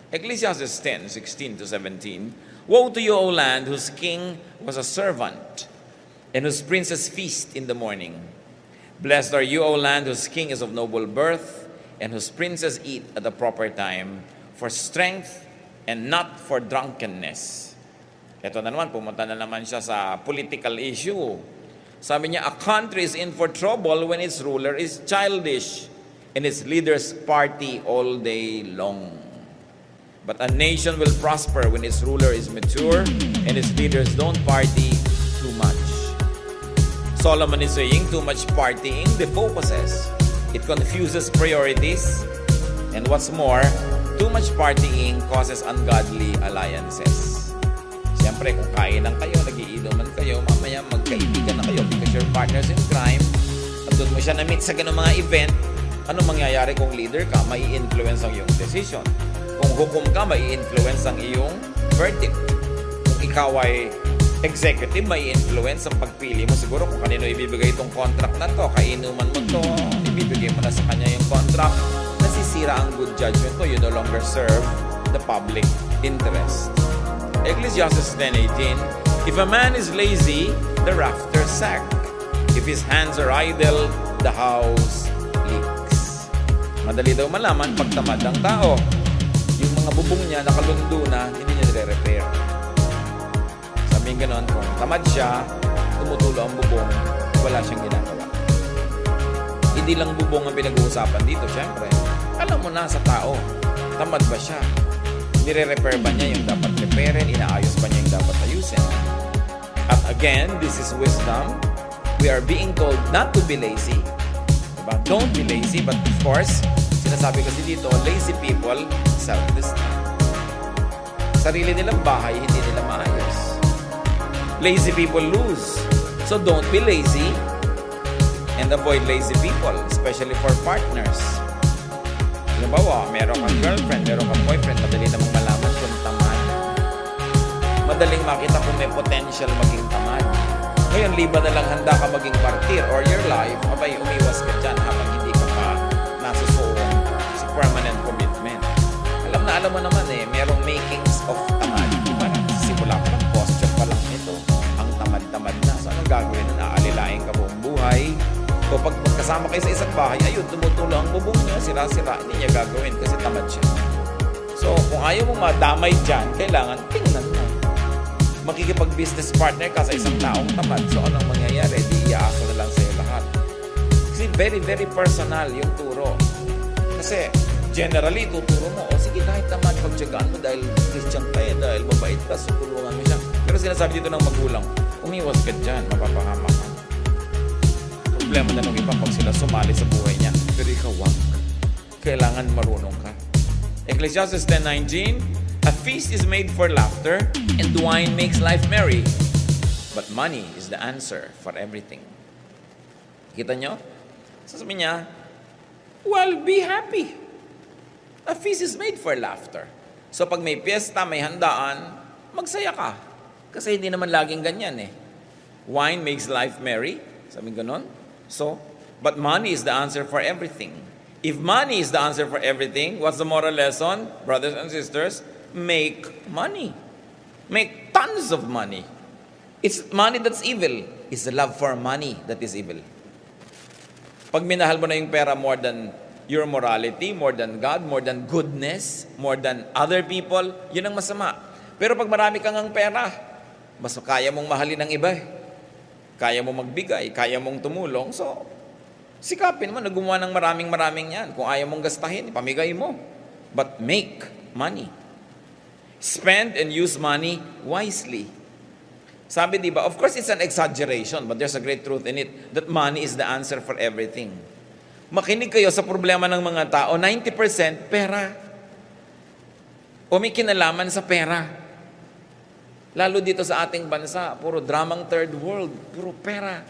Ecclesiastes 10:16-17, Woe to you, O land, whose king was a servant, and whose princes feast in the morning. Blessed are you, O land, whose king is of noble birth, and whose princes eat at the proper time, for strength and not for drunkenness. Ito na naman, pumunta na naman siya sa political issue. Sabi niya, a country is in for trouble when its ruler is childish, and its leaders party all day long. But a nation will prosper when its ruler is mature, and its leaders don't party too much. Solomon is saying too much partying defocuses. It confuses priorities. And what's more, too much partying causes ungodly alliances. Siyempre, kung kainan kayo, nagiinuman kayo, mamaya magkaibigan na kayo because you're partners in crime. At doon mo siya na-meet sa ganung mga event, ano mangyayari kung leader ka? Mai-influence ang iyong decision. Kung hukom ka, mai-influence ang iyong verdict. Kung ikaw ay executive, mai-influence ang pagpili mo. Siguro kung kanino ibibigay itong contract na to, kainuman mo to, ibibigay mo na sa kanya yung contract, nasisira ang good judgment mo. You no longer serve the public interest. Ecclesiastes 10:18, If a man is lazy, the rafters sag. If his hands are idle, the house leaks. Madali daw malaman pag tamad ang tao. Yung mga bubong niya, nakalundo na, hindi niya nire-repair. Sabihin ganon, kung tamad siya, tumutulo ang bubong, wala siyang ginagawa. Hindi lang bubong ang pinag-uusapan dito, syempre. Alam mo na sa tao, tamad ba siya? Nire-repair ba niya yung dapat repairin? Inaayos ba niya yung dapat ayusin? At again, this is wisdom. We are being told not to be lazy. Diba? Don't be lazy, but of course, sinasabi kasi dito, lazy people, self-discipline. Sarili nilang bahay, hindi nila maayos. Lazy people lose. So don't be lazy and avoid lazy people, especially for partners. Halimbawa, meron kang girlfriend, meron kang boyfriend, madali namang malaman kung tamad. Madaling makita kung may potential maging tamad. Ngayon, liba na lang handa ka maging martir or your life, abay, umiwas ka dyan habang hindi ka pa nasusuong sa permanent commitment. Alam mo naman merong makings of tamad. Diba? Simula pa lang, posture pa lang ito. Ang tamad-tamad na. So, anong gagawin na? Naalilain ka buong buhay. So, pag magkasama kayo sa isang bahay, ayun, tumutulo ang bubong niya, sira-sira, hindi niya gagawin kasi tamad siya. So, kung ayaw mo madamay dyan, kailangan tingnan mo. Makikipag-business partner ka sa isang taong tamad. So, anong mangyayari? Di iaasa na lang sa'yo lahat. Kasi very, very personal yung turo. Kasi, generally, tuturo mo, sige, kahit tamad, pagtsagaan mo dahil Christian ka dahil mabait ka, so tulungan mo siya. Pero sinasabi dito ng magulang, umiwas ka dyan, mapapahama ka. Problema na nung iba pag sila sumali sa buhay niya. Pero ikaw, wag. Kailangan marunong ka. Ecclesiastes 10:19, A feast is made for laughter, and wine makes life merry. But money is the answer for everything. Kita nyo? Sabi niya, well, be happy. A feast is made for laughter. So pag may piyesta, may handaan, magsaya ka. Kasi hindi naman laging ganyan eh. Wine makes life merry. Sabi ganon. So, but money is the answer for everything. If money is the answer for everything, what's the moral lesson? Brothers and sisters, make money. Make tons of money. It's money that's evil. It's the love for money that is evil. Pag minahal mo na yung pera more than your morality, more than God, more than goodness, more than other people, yun ang masama. Pero pag marami kang ang pera, mas kaya mong mahalin ng iba. Kaya mong magbigay, kaya mong tumulong. So, sikapin mo na gumawa ng maraming yan. Kung ayaw mong gastahin, ipamigay mo. But make money. Spend and use money wisely. Sabi, di ba, of course, it's an exaggeration, but there's a great truth in it, that money is the answer for everything. Makinig kayo sa problema ng mga tao, 90% pera. O may kinalaman sa pera. Lalo dito sa ating bansa, puro dramang third world, puro pera.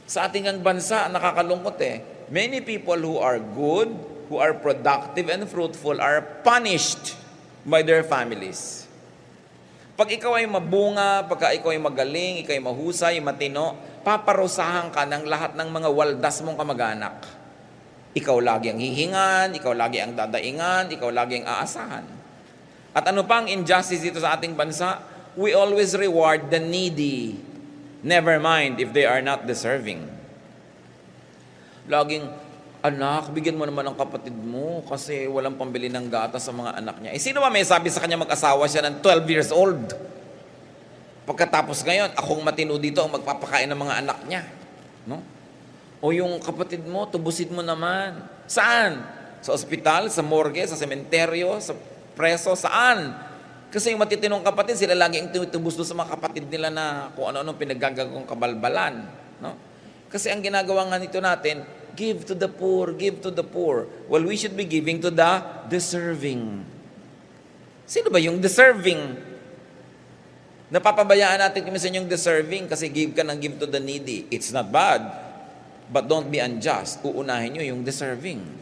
Sa ating ang bansa, nakakalungkot eh. Many people who are good, who are productive and fruitful are punished by their families. Pag ikaw ay mabunga, pagka ikaw ay magaling, ikaw ay mahusay, matino, paparusahan ka ng lahat ng mga waldas mong kamag-anak. Ikaw lagi ang hihingan, ikaw lagi ang dadaingan, ikaw lagi ang aasahan. At ano pa ang injustice dito sa ating bansa? We always reward the needy. Never mind if they are not deserving. Laging, anak, bigyan mo naman ang kapatid mo kasi walang pambili ng gatas sa mga anak niya. Eh, sino ba may sabi sa kanya mag-asawa siya ng 12 years old? Pagkatapos ngayon, akong matino dito ang magpapakain ng mga anak niya. No? O yung kapatid mo, tubusin mo naman. Saan? Sa ospital, sa morgue, sa sementeryo, sa preso, saan? Kasi yung matitinong kapatid, sila lagi ang tinutubos doon sa mga kapatid nila na kung ano-ano pinaggagawang kabalbalan. No? Kasi ang ginagawa nga nito natin, give to the poor, give to the poor. Well, we should be giving to the deserving. Sino ba yung deserving? Napapabayaan natin kumisan yung deserving kasi give ka ng give to the needy. It's not bad, but don't be unjust. Uunahin nyo yung deserving.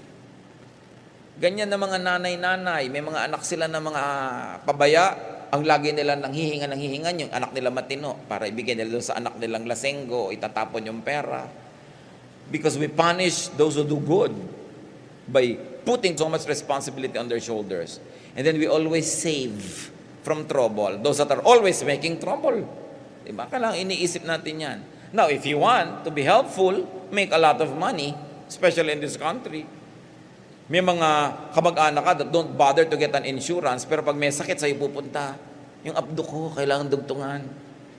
Ganyan na mga nanay-nanay, may mga anak sila na mga pabaya, ang lagi nila nang hihingan yung anak nila matino para ibigay nila doon sa anak nilang lasenggo, itatapon yung pera. Because we punish those who do good by putting so much responsibility on their shoulders. And then we always save from trouble those that are always making trouble. Diba? Kailangan iniisip natin yan. Now, if you want to be helpful, make a lot of money, especially in this country. May mga kamag-anak ka that don't bother to get an insurance, pero pag may sakit sa'yo pupunta, yung abdo ko, kailangan dugtungan.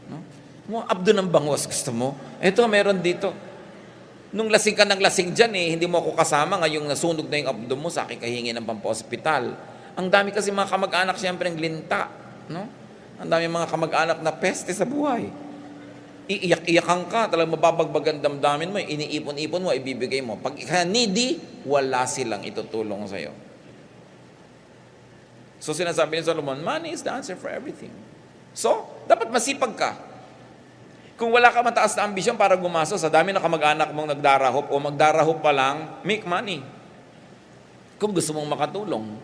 No? Mo abdo ng bangos, gusto mo? Ito, meron dito. Nung lasing ka ng lasing dyan hindi mo ako kasama, ngayong nasunog na yung abdo mo, sa akin kahingi ng pampa-hospital. Ang dami kasi mga kamag-anak siyempre ng linta. No? Ang dami mga kamag-anak na peste sa buhay. Iiyak-iyakan ka, talagang mababagbagan damdamin mo, iniipon-ipon mo, ibibigay mo. Pag needy, wala silang itutulong sa'yo. So sinasabi ni Solomon, money is the answer for everything. So, dapat masipag ka. Kung wala ka mataas na ambisyon para gumastos, sa dami na kamag-anak mong nagdarahop o magdarahop pa lang, make money. Kung gusto mong makatulong.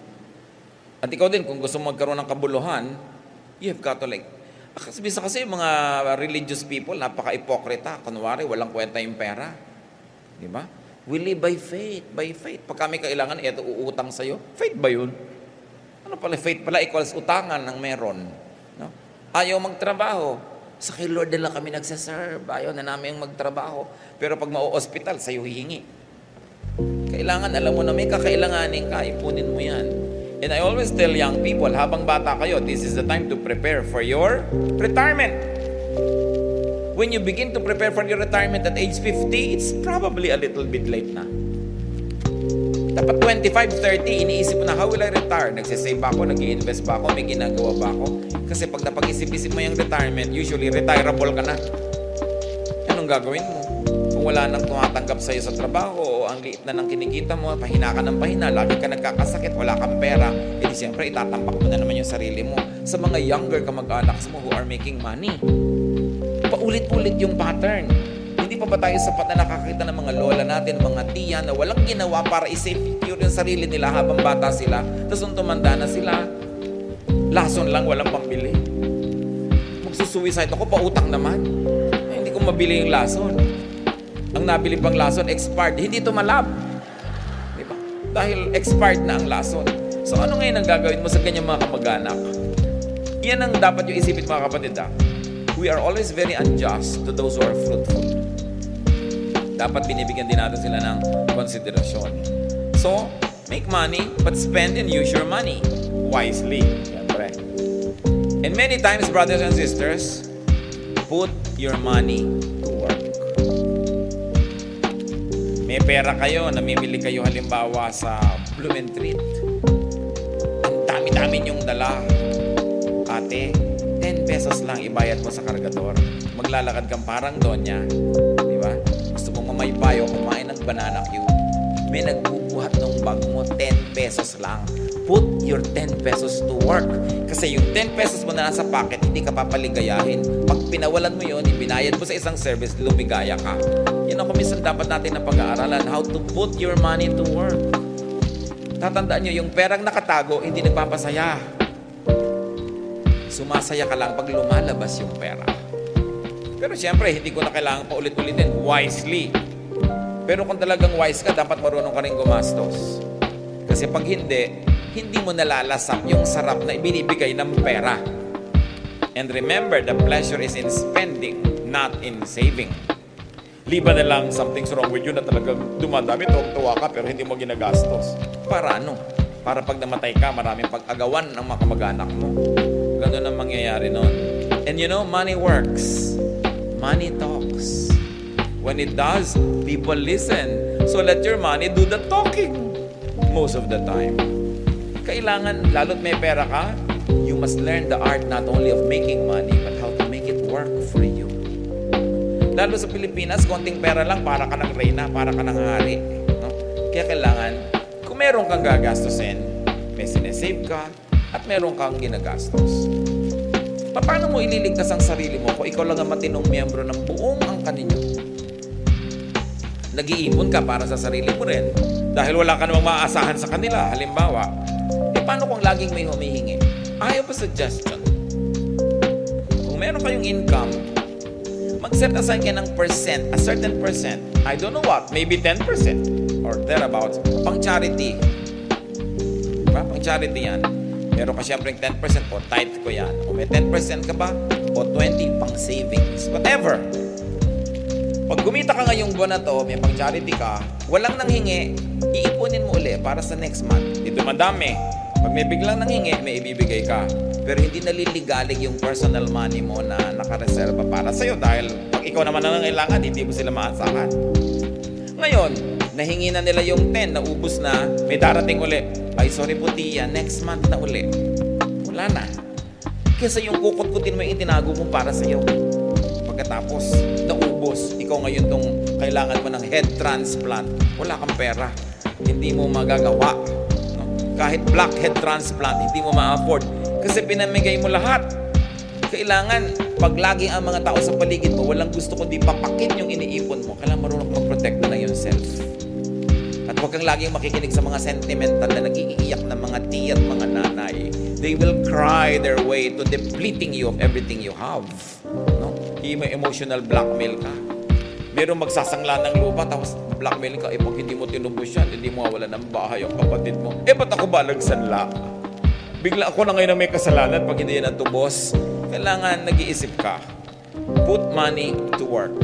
At ikaw din, kung gusto mong magkaroon ng kabuluhan, you have got to kasi mga religious people, napaka-ipokrita. Kunwari, walang kwenta yung pera. Di ba? We live by faith, by faith. Pag kami kailangan, ito uutang sa'yo. Faith ba yun? Ano pala? Faith pala equals utangan ng meron. No? Ayaw magtrabaho. Sa kay Lord na lang kami nagsaserve. Ayaw na namin magtrabaho. Pero pag mau-hospital, sa'yo hihingi. Kailangan, alam mo na may kakailanganin ka, ipunin mo yan. And I always tell young people, habang bata kayo, this is the time to prepare for your retirement. When you begin to prepare for your retirement at age 50, it's probably a little bit late na. Dapat 25, 30, iniisip mo na, how will I retire? Nagsisave ba ako? Nag-i-invest ba ako? May ginagawa ba ako? Kasi pag napag-isip-isip mo yung retirement, usually retirable ka na. Anong gagawin mo? Kung wala nang tumatanggap sa'yo sa trabaho o ang liit na ng kinikita mo, pahina ka ng pahina, lagi ka nagkakasakit, wala kang pera, edi siyempre itatampak mo na naman yung sarili mo sa mga younger kamag-anak mo who are making money. Paulit-ulit yung pattern. Hindi Hindi pa ba tayo sapat na nakakita ng mga lola natin, mga tiya na walang ginawa para i-secure yung sarili nila habang bata sila, tapos nung tumanda na sila, lason lang, walang pambili. Magsusuicide ako, pautang naman. Hindi ko mabili yung lason. Ang nabili pang lason, expired. Hindi tumalab. Diba? Dahil expired na ang lason. So ano ngayon ang gagawin mo sa kanyang mga kamag-anak? Yan ang dapat yung isipin, mga kapatid. We are always very unjust to those who are fruitful. Dapat binibigyan din natin sila ng konsiderasyon. So, make money, but spend and use your money wisely. Siyempre. And many times, brothers and sisters, put your money to work. May pera kayo, namimili kayo halimbawa sa Blumentritt. Ang dami-dami niyong dala. Ate, 10 pesos lang ibayad mo sa kargador. Maglalakad kang parang donya. Di ba? Gusto mong mamaybayo, kumain ng banana cue. May nagbubuhat ng bag mo, 10 pesos lang. Put your 10 pesos to work. Kasi yung 10 pesos mo na nasa pocket, hindi ka papaligayahin. Pag pinawalan mo yun, ibinayad mo sa isang service, lumigaya ka. Yan ang minsan dapat natin na pag-aaralan, how to put your money to work. Tatandaan nyo, yung perang nakatago, hindi nagpapasaya. Sumasaya ka lang pag lumalabas yung pera. Pero siyempre, hindi ko na kailangan pa ulit-ulitin. Wisely. Pero kung talagang wise ka, dapat marunong ka rin gumastos. Kasi pag hindi mo nalalasap yung sarap na ibinibigay ng pera. And remember, the pleasure is in spending, not in saving. Liba na lang something's wrong with you na talagang dumadami, tuwa ka, pero hindi mo ginagastos. Para ano? Para pag namatay ka, maraming pag-agawan ng mga kamag-anak mo. Ganun ang mangyayari nun. And you know, money works. Money talks. When it does, people listen. So let your money do the talking most of the time. Kailangan, lalo't may pera ka, you must learn the art not only of making money, but how to make it work for you. Lalo sa Pilipinas, konting pera lang, para ka ng reyna, para ka ng hari. No? Kaya kailangan, kung meron kang gagastusin, may sinesave ka, at meron kang ginagastos. Paano mo ililigtas ang sarili mo kung ikaw lang ang matinong miyembro ng buong angkan ninyo? Nag-iipon ka para sa sarili mo rin dahil wala ka namang maaasahan sa kanila. Halimbawa, paano kung laging may humihingi? I have a suggestion. Kung meron kayong income, mag-set aside ka ng percent, a certain percent. I don't know what, maybe 10% or thereabouts, pang charity. Diba? Pang charity yan. Meron ka siyempre 10% o tithe ko yan. O may 10% ka ba? O 20% pang savings. Whatever. Pag kumita ka ngayong buwan na to, may pang charity ka, walang nanghingi, iipunin mo uli para sa next month. Dito madami. Pag may biglang nanghingi, may ibibigay ka. Pero hindi naliligalig yung personal money mo na nakareserva para sa'yo dahil pag ikaw naman ang nangailangan, hindi mo sila maasahan. Ngayon, nahingi na nila yung 10, naubos na, may darating uli. Ay, sorry po tiya, next month na uli. Wala na. Kesa yung kukut-kutin mo yung itinago mo para sa'yo. Pagkatapos, naubos. Ikaw ngayon tong kailangan mo ng head transplant. Wala kang pera. Hindi mo magagawa. No? Kahit black head transplant, hindi mo ma-afford. Kasi pinamigay mo lahat. Kailangan, pag lagi ang mga tao sa paligid mo, walang gusto kundi papakin yung iniipon mo. Kailangan marunong mag-protect na yourself. At huwag kang laging makikinig sa mga sentimental na nag-iiyak ng mga tiya at mga nanay. They will cry their way to depleting you of everything you have. No? May emotional blackmail ka. Merong magsasangla ng lupa, tapos blackmail ka, pag hindi mo tinubos yan, hindi mo mawala ng bahay ang kapatid mo. Ba't ako ba nagsanla? Bigla ako na ngayon na may kasalanan pag hindi yan natubos. Kailangan nag-iisip ka. Put money to work.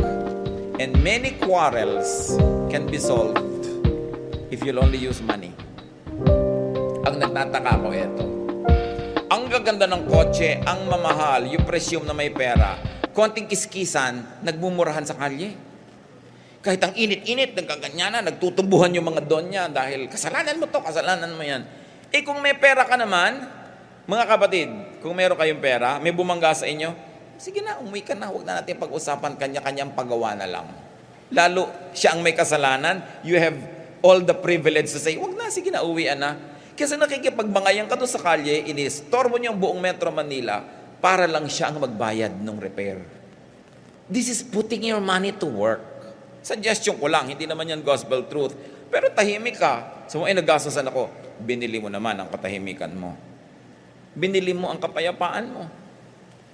And many quarrels can be solved if you'll only use money. Ang nagtataka ko ito. Ang gaganda ng kotse, ang mamahal, yung presyum na may pera, konting kiskisan, nagmumurahan sa kalye. Kahit ang init-init, nagkaganyanan, nagtutubuhan yung mga donya dahil kasalanan mo to, kasalanan mo yan. Kung may pera ka naman, mga kapatid, kung meron kayong pera, may bumangga sa inyo, sige na, umuwi ka na, huwag na natin pag-usapan, kanya-kanyang pagawa na lang. Lalo, siya ang may kasalanan, you have all the privilege to say, huwag na, sige na, uwian na. Kasi nakikipagbangayan ka doon sa kalye, inistorbo niyo ang buong Metro Manila para lang siya ang magbayad ng repair. This is putting your money to work. Suggestion ko lang, hindi naman yan gospel truth. Pero tahimik ka. So, naggasasan ako. Binili mo naman ang katahimikan mo. Binili mo ang kapayapaan mo.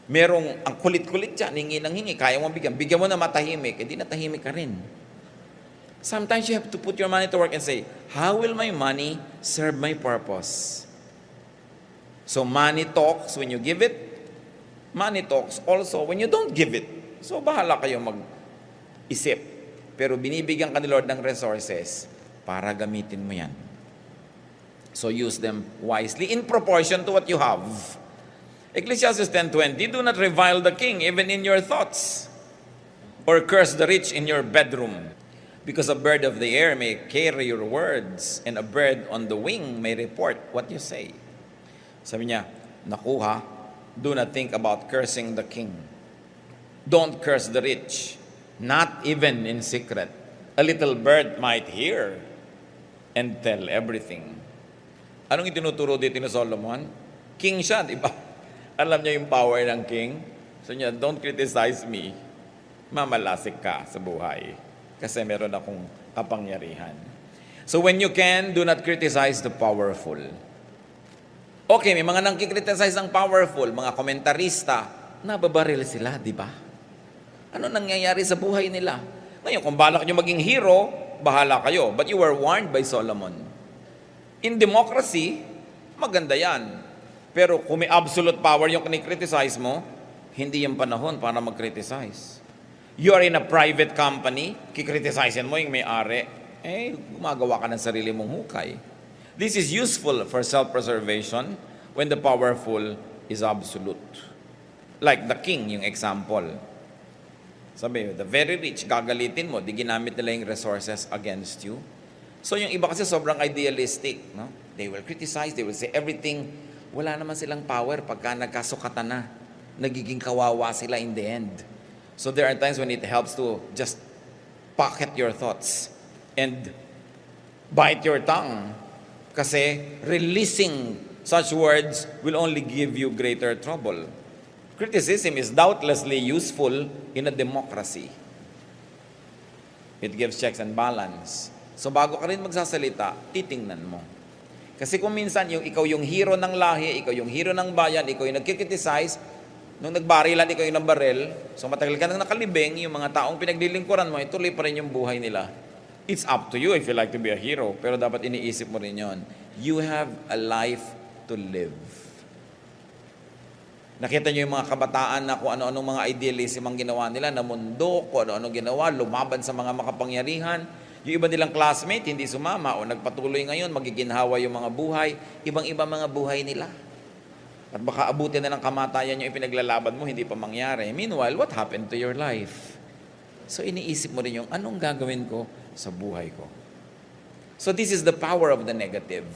Merong ang kulit-kulit dyan, hingi ng hingi, kaya mo bigyan. Bigyan mo na matahimik, hindi natahimik ka rin. Sometimes you have to put your money to work and say, how will my money serve my purpose? So money talks when you give it. Money talks also when you don't give it. So bahala kayo mag-isip. Pero binibigyan ka ni Lord ng resources para gamitin mo yan. So use them wisely in proportion to what you have. Ecclesiastes 10:20, do not revile the king even in your thoughts, or curse the rich in your bedroom, because a bird of the air may carry your words, and a bird on the wing may report what you say. Sabi niya, nakuha, do not think about cursing the king. Don't curse the rich, not even in secret. A little bird might hear and tell everything. Anong itinuturo dito ni Solomon? King siya, di ba? Alam niya yung power ng king. So niya, don't criticize me. Mamalasik ka sa buhay. Kasi meron akong kapangyarihan. So when you can, do not criticize the powerful. Okay, may mga nangkikriticize ng powerful, mga komentarista, nababaril sila, di ba? Ano nangyayari sa buhay nila? Ngayon, kung balak nyo maging hero, bahala kayo. But you were warned by Solomon. In democracy, maganda yan. Pero kung may absolute power yung kinikriticize mo, hindi yung panahon para mag-criticize. You are in a private company, kikriticizein mo yung may-ari, gumagawa ka ng sarili mong hukay. This is useful for self-preservation when the powerful is absolute. Like the king, yung example. Sabi, the very rich, gagalitin mo, di ginamit nila yung resources against you. So yung iba kasi sobrang idealistic. No? They will criticize, they will say everything. Wala naman silang power pagka nagkasukatan na. Nagiging kawawa sila in the end. So there are times when it helps to just pocket your thoughts and bite your tongue. Kasi releasing such words will only give you greater trouble. Criticism is doubtlessly useful in a democracy. It gives checks and balance. So bago ka rin magsasalita, titingnan mo. Kasi kung minsan ikaw yung hero ng lahi, ikaw yung hero ng bayan, ikaw yung nagkikriticize, nung nagbarilan, ikaw yung nabaril, so matagal ka nang nakalibing, yung mga taong pinaglilingkuran mo, ituloy pa rin yung buhay nila. It's up to you if you like to be a hero, pero dapat iniisip mo rin yon. You have a life to live. Nakita nyo yung mga kabataan na kung ano-anong mga idealism ang ginawa nila na mundo, kung ano-anong ginawa, lumaban sa mga makapangyarihan. Yung iba nilang classmate, hindi sumama o nagpatuloy ngayon, magiginhawa yung mga buhay, ibang-iba mga buhay nila. At baka abutin na ng kamatayan yung ipinaglalaban mo, hindi pa mangyari. Meanwhile, what happened to your life? So iniisip mo rin yung anong gagawin ko sa buhay ko. So this is the power of the negative.